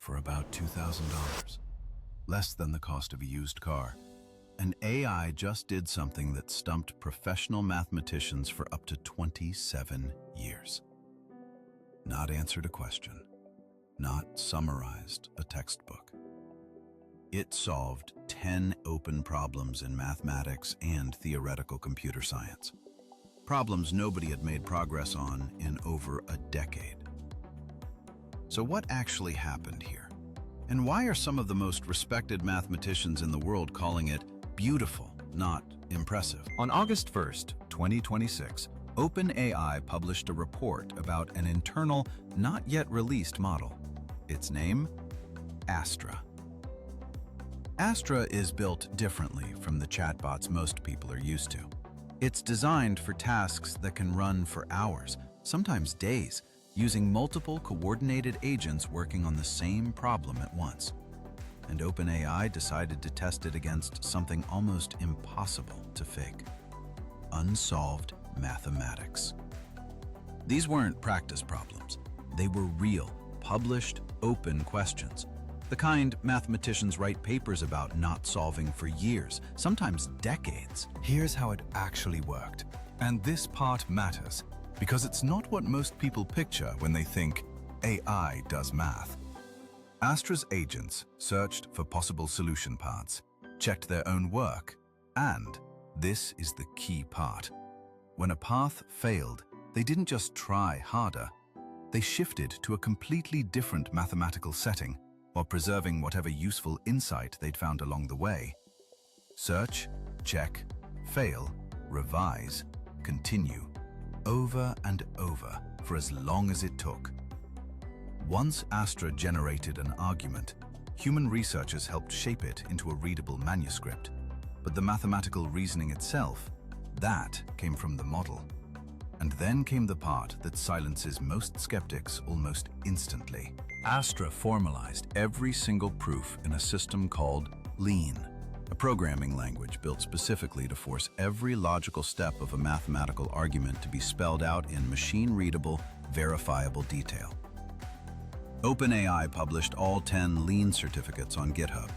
for about $2,000, less than the cost of a used car. And AI just did something that stumped professional mathematicians for up to 27 years. Not answered a question, not summarized a textbook. It solved 10 open problems in mathematics and theoretical computer science. Problems nobody had made progress on in over a decade. So what actually happened here? And why are some of the most respected mathematicians in the world calling it beautiful, not impressive? On August 1st, 2026, OpenAI published a report about an internal, not yet released model. Its name? Astra. Astra is built differently from the chatbots most people are used to. It's designed for tasks that can run for hours, sometimes days, using multiple coordinated agents working on the same problem at once. And OpenAI decided to test it against something almost impossible to fake: unsolved mathematics. These weren't practice problems. They were real, published, open questions. The kind mathematicians write papers about not solving for years, sometimes decades. Here's how it actually worked. And this part matters, because it's not what most people picture when they think AI does math. Astra's agents searched for possible solution paths, checked their own work, and this is the key part. When a path failed, they didn't just try harder. They shifted to a completely different mathematical setting while preserving whatever useful insight they'd found along the way. Search, check, fail, revise, continue, over and over for as long as it took. Once Astra generated an argument, human researchers helped shape it into a readable manuscript. But the mathematical reasoning itself, that came from the model. And then came the part that silences most skeptics almost instantly. Astra formalized every single proof in a system called Lean, a programming language built specifically to force every logical step of a mathematical argument to be spelled out in machine-readable, verifiable detail. OpenAI published all 10 Lean certificates on GitHub.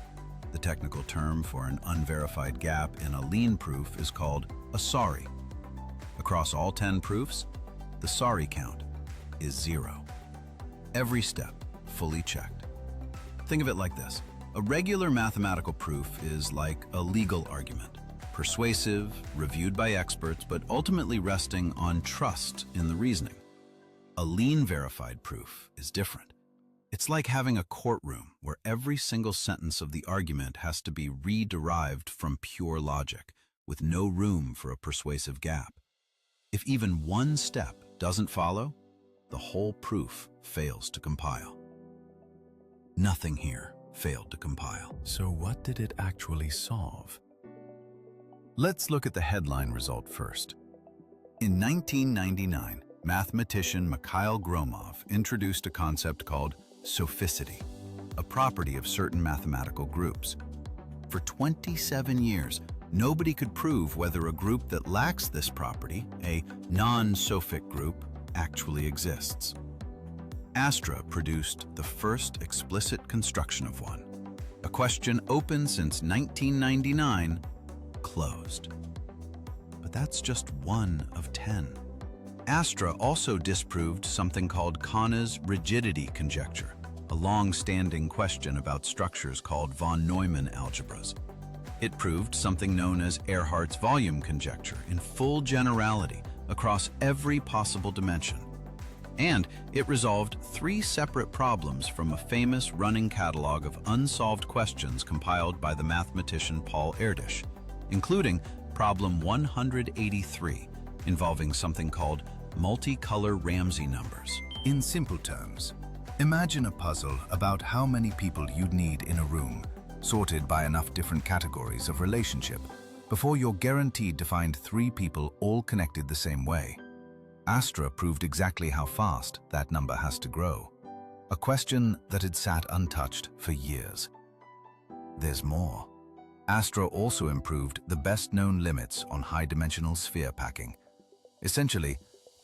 The technical term for an unverified gap in a Lean proof is called a SARI. Across all 10 proofs, the SARI count is 0. Every step fully checked. Think of it like this. A regular mathematical proof is like a legal argument, persuasive, reviewed by experts, but ultimately resting on trust in the reasoning. A Lean verified proof is different. It's like having a courtroom where every single sentence of the argument has to be re-derived from pure logic, with no room for a persuasive gap. If even one step doesn't follow, the whole proof fails to compile. Nothing here failed to compile. So what did it actually solve? Let's look at the headline result first. In 1999, mathematician Mikhail Gromov introduced a concept called soficity, a property of certain mathematical groups. For 27 years, nobody could prove whether a group that lacks this property, a non-sofic group, actually exists. Astra produced the first explicit construction of one. A question open since 1999, closed. But that's just one of 10. Astra also disproved something called Khanna's rigidity conjecture, a long-standing question about structures called von Neumann algebras. It proved something known as Ehrhart's volume conjecture in full generality across every possible dimension. And it resolved 3 separate problems from a famous running catalog of unsolved questions compiled by the mathematician Paul Erdős, including problem 183, involving something called multicolor Ramsey numbers. In simple terms, imagine a puzzle about how many people you'd need in a room, sorted by enough different categories of relationship, before you're guaranteed to find 3 people all connected the same way. Astra proved exactly how fast that number has to grow, a question that had sat untouched for years. There's more. Astra also improved the best-known limits on high-dimensional sphere packing. Essentially,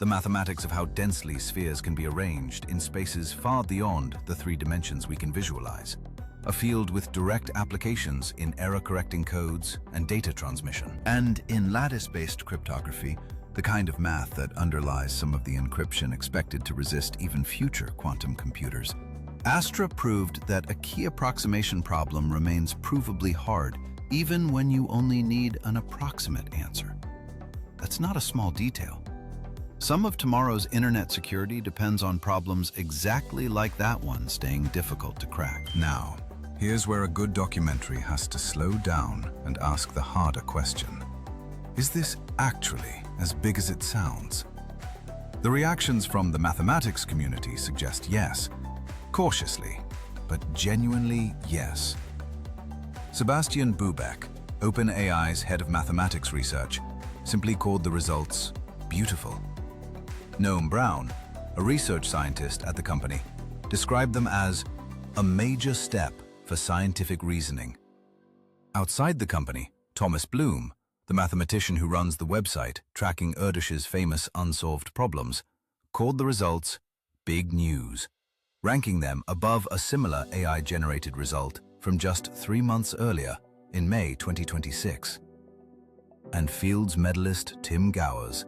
the mathematics of how densely spheres can be arranged in spaces far beyond the 3 dimensions we can visualize. A field with direct applications in error-correcting codes and data transmission. And in lattice-based cryptography, the kind of math that underlies some of the encryption expected to resist even future quantum computers. Astra proved that a key approximation problem remains provably hard, even when you only need an approximate answer. That's not a small detail. Some of tomorrow's internet security depends on problems exactly like that one staying difficult to crack. Now, here's where a good documentary has to slow down and ask the harder question. Is this actually as big as it sounds? The reactions from the mathematics community suggest yes, cautiously, but genuinely yes. Sebastian Bubeck, OpenAI's head of mathematics research, simply called the results beautiful. Noam Brown, a research scientist at the company, described them as a major step for scientific reasoning. Outside the company, Thomas Bloom, the mathematician who runs the website tracking Erdős's famous unsolved problems, called the results big news, ranking them above a similar AI-generated result from just 3 months earlier in May 2026. And Fields medalist Tim Gowers,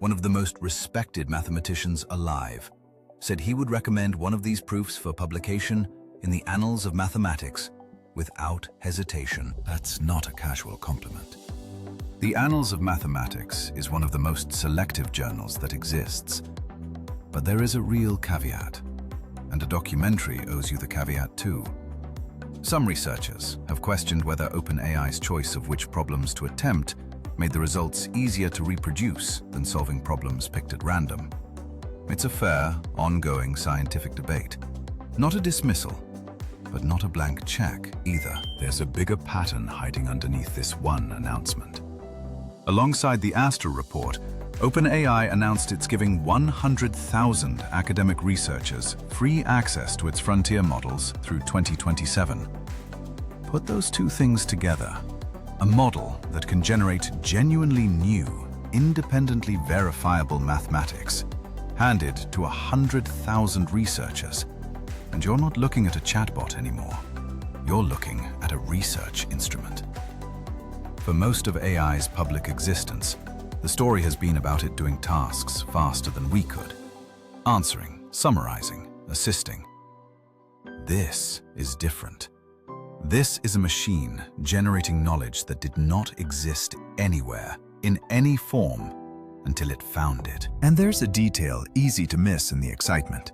one of the most respected mathematicians alive, said he would recommend one of these proofs for publication in the Annals of Mathematics without hesitation. That's not a casual compliment. The Annals of Mathematics is one of the most selective journals that exists. But there is a real caveat, and a documentary owes you the caveat too. Some researchers have questioned whether OpenAI's choice of which problems to attempt made the results easier to reproduce than solving problems picked at random. It's a fair, ongoing scientific debate. Not a dismissal, but not a blank check either. There's a bigger pattern hiding underneath this one announcement. Alongside the Astra report, OpenAI announced it's giving 100,000 academic researchers free access to its frontier models through 2027. Put those two things together. A model that can generate genuinely new, independently verifiable mathematics, handed to 100,000 researchers. And you're not looking at a chatbot anymore. You're looking at a research instrument. For most of AI's public existence, the story has been about it doing tasks faster than we could. Answering, summarizing, assisting. This is different. This is a machine generating knowledge that did not exist anywhere, in any form, until it found it. And there's a detail easy to miss in the excitement.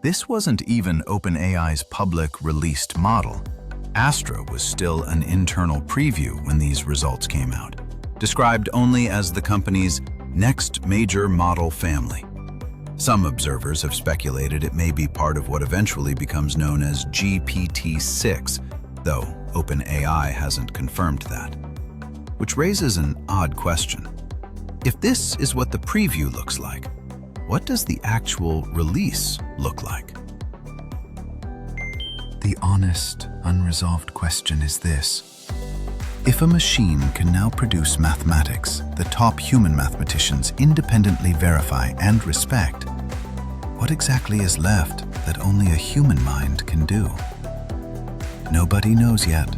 This wasn't even OpenAI's public released model. Astra was still an internal preview when these results came out, described only as the company's next major model family. Some observers have speculated it may be part of what eventually becomes known as GPT-6, though OpenAI hasn't confirmed that. Which raises an odd question. If this is what the preview looks like, what does the actual release look like? The honest, unresolved question is this. If a machine can now produce mathematics the top human mathematicians independently verify and respect, what exactly is left that only a human mind can do? Nobody knows yet,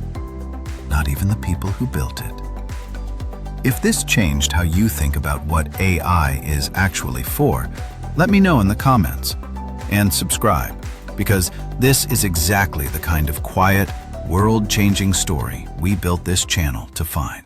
not even the people who built it. If this changed how you think about what AI is actually for, let me know in the comments. And subscribe, because this is exactly the kind of quiet, world-changing story we built this channel to find.